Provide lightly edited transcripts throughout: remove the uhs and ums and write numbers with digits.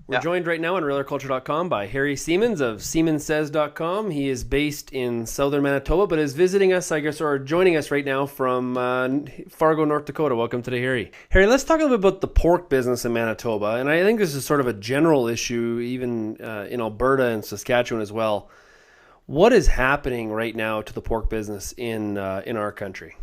We're joined right now on RealAgriculture.com by Harry Siemens of SiemensSays.com. He is based in southern Manitoba, but is visiting us, I guess, or joining us right now from Fargo, North Dakota. Welcome today, Harry. Harry, let's talk a little bit about the pork business in Manitoba. And I think this is sort of a general issue, even in Alberta and Saskatchewan as well. What is happening right now to the pork business in our country?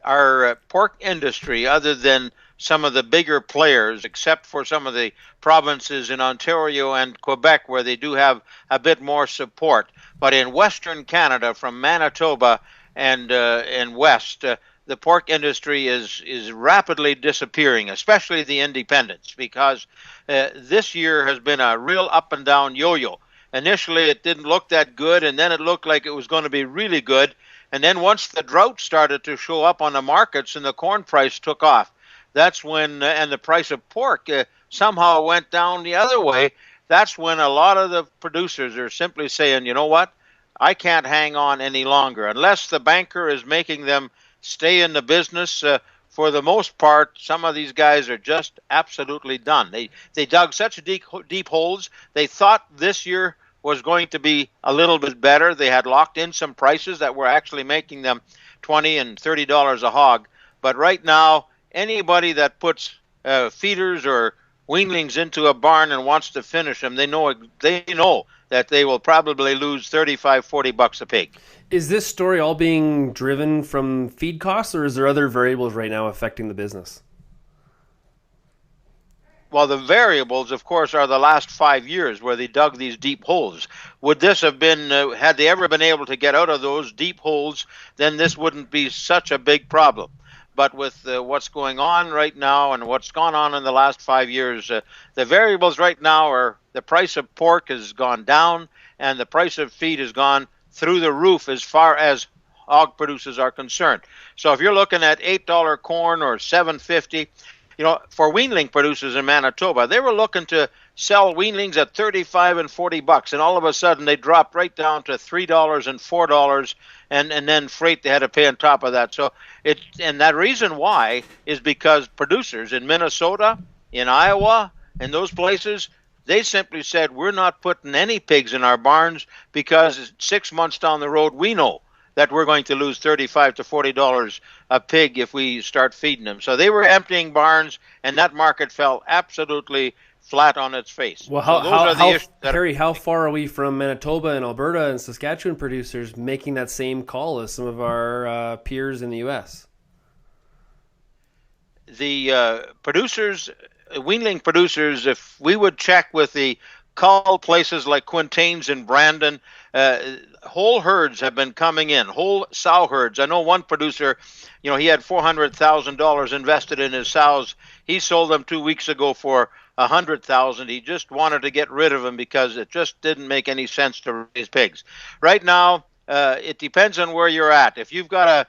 Our pork industry, other than some of the bigger players, except for some of the provinces in Ontario and Quebec where they do have a bit more support. But in Western Canada, from Manitoba and west, the pork industry is rapidly disappearing, especially the independents, because this year has been a real up and down yo-yo. Initially, it didn't look that good, and then it looked like it was going to be really good. And then once the drought started to show up on the markets and the corn price took off, that's when, and the price of pork somehow went down the other way. That's when a lot of the producers are simply saying, you know what, I can't hang on any longer. Unless the banker is making them stay in the business, for the most part, some of these guys are just absolutely done. They dug such deep holes. They thought this year was going to be a little bit better. They had locked in some prices that were actually making them $20 and $30 a hog. But right now, anybody that puts feeders or weanlings into a barn and wants to finish them, they know that they will probably lose $35-40 a pig. Is this story all being driven from feed costs, or is there other variables right now affecting the business? Well, the variables, of course, are the last 5 years where they dug these deep holes. Would this have been, had they ever been able to get out of those deep holes, then this wouldn't be such a big problem. But with what's going on right now and what's gone on in the last 5 years, the variables right now are the price of pork has gone down and the price of feed has gone through the roof as far as hog producers are concerned. So if you're looking at $8 corn or $7.50, you know, for weanling producers in Manitoba, they were looking to sell weanlings at $35 and $40, and all of a sudden they dropped right down to $3 and $4, and then freight they had to pay on top of that. So and that reason why is because producers in Minnesota, in Iowa, and those places, they simply said, we're not putting any pigs in our barns because 6 months down the road we know that we're going to lose $35 to $40 a pig if we start feeding them. So they were emptying barns, and that market fell absolutely flat on its face. Well, Harry, how far are we from Manitoba and Alberta and Saskatchewan producers making that same call as some of our peers in the U.S.? The weanling producers, if we would check with the cull places like Quintains and Brandon, whole herds have been coming in, whole sow herds. I know one producer, he had $400,000 invested in his sows. He sold them 2 weeks ago for $100,000. He just wanted to get rid of them because it just didn't make any sense to raise pigs. Right now, it depends on where you're at. If you've got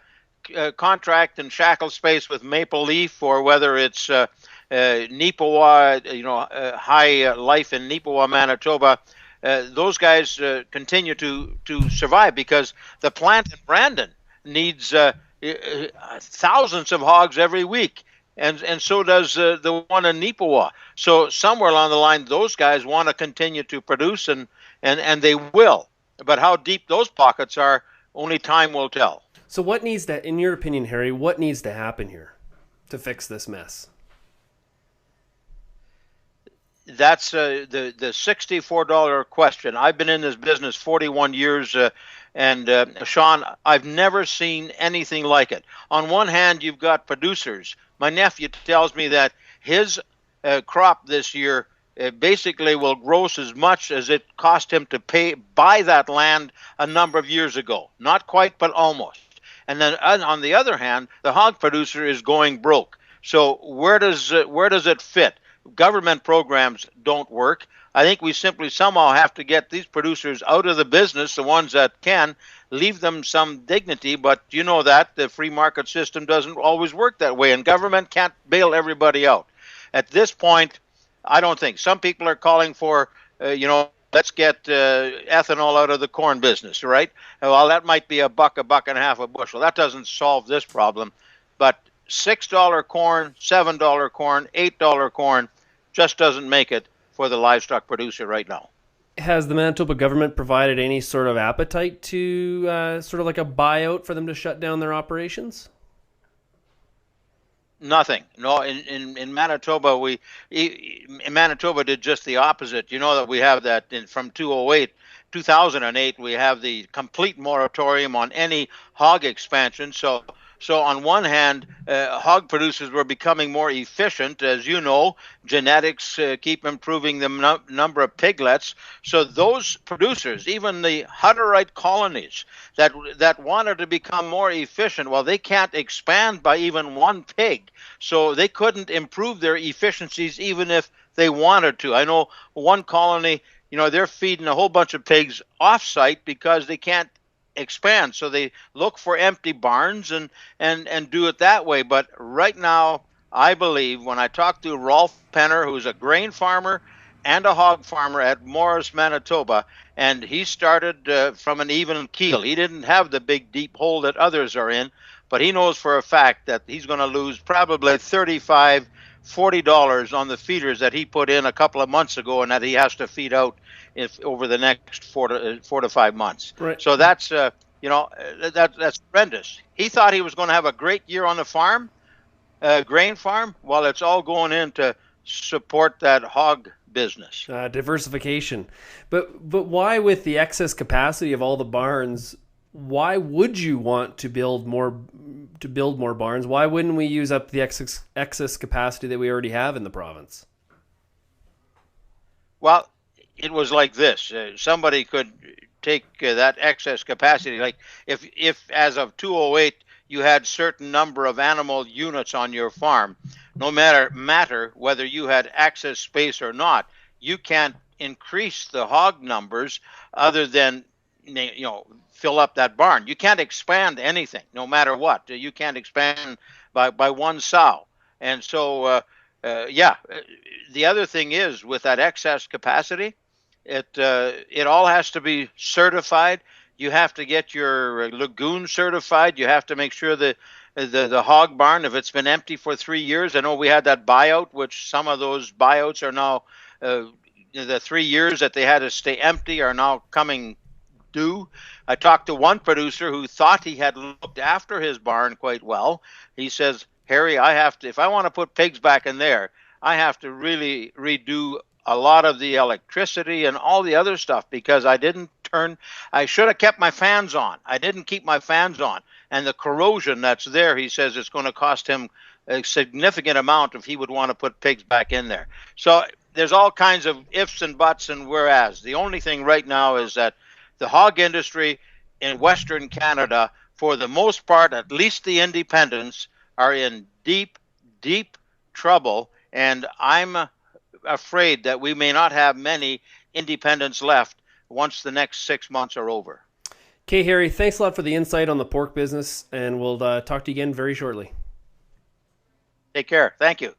a contract in shackle space with Maple Leaf, or whether it's Neepawa, High Life in Neepawa, Manitoba, those guys continue to survive because the plant in Brandon needs thousands of hogs every week, and so does the one in Neepawa. So somewhere along the line, those guys want to continue to produce, and they will. But how deep those pockets are, only time will tell. So what needs to, in your opinion, Harry, what needs to happen here to fix this mess? That's the $64 question. I've been in this business 41 years, and Sean, I've never seen anything like it. On one hand, you've got producers. My nephew tells me that his crop this year basically will gross as much as it cost him to buy that land a number of years ago. Not quite, but almost. And then on the other hand, the hog producer is going broke. So where does it fit? Government programs don't work. I think we simply somehow have to get these producers out of the business, the ones that can, leave them some dignity. But you know that the free market system doesn't always work that way, and government can't bail everybody out. At this point, I don't think. Some people are calling for, let's get ethanol out of the corn business, right? Well, that might be $1, $1.50 a bushel. That doesn't solve this problem. But $6 corn, $7 corn, $8 corn, just doesn't make it for the livestock producer right now. Has the Manitoba government provided any sort of appetite to sort of like a buyout for them to shut down their operations? Nothing. No, in Manitoba, Manitoba did just the opposite. You know that we have that from 2008, we have the complete moratorium on any hog expansion. So on one hand, hog producers were becoming more efficient. As you know, genetics keep improving the number of piglets. So those producers, even the Hutterite colonies that wanted to become more efficient, well, they can't expand by even one pig. So they couldn't improve their efficiencies even if they wanted to. I know one colony, they're feeding a whole bunch of pigs off-site because they can't expand, so they look for empty barns and do it that way. But right now, I believe when I talked to Rolf Penner, who's a grain farmer and a hog farmer at Morris, Manitoba, and he started from an even keel. He didn't have the big deep hole that others are in, but he knows for a fact that he's going to lose probably $35-40 on the feeders that he put in a couple of months ago and that he has to feed out over the next 4 to 5 months. Right. So that's that's horrendous. He thought he was going to have a great year on the farm, grain farm. Well, it's all going in to support that hog business. Diversification, but why, with the excess capacity of all the barns, why would you want to build more barns? Why wouldn't we use up the excess capacity that we already have in the province? Well, it was like this. Somebody could take that excess capacity. Like if as of 2008, you had certain number of animal units on your farm, no matter whether you had access space or not, you can't increase the hog numbers other than fill up that barn. You can't expand anything, no matter what. You can't expand by one sow. And so, the other thing is with that excess capacity, it all has to be certified. You have to get your lagoon certified. You have to make sure that the hog barn, if it's been empty for 3 years, I know we had that buyout, which some of those buyouts are now, the 3 years that they had to stay empty are now coming due. I talked to one producer who thought he had looked after his barn quite well. He says, Harry, if I want to put pigs back in there, I have to really redo a lot of the electricity and all the other stuff because I should have kept my fans on. I didn't keep my fans on. And the corrosion that's there, he says it's going to cost him a significant amount if he would want to put pigs back in there. So there's all kinds of ifs and buts and whereas. The only thing right now is that the hog industry in Western Canada, for the most part, at least the independents, are in deep, deep trouble. And I'm afraid that we may not have many independents left once the next 6 months are over. Okay, Harry, thanks a lot for the insight on the pork business, and we'll talk to you again very shortly. Take care. Thank you.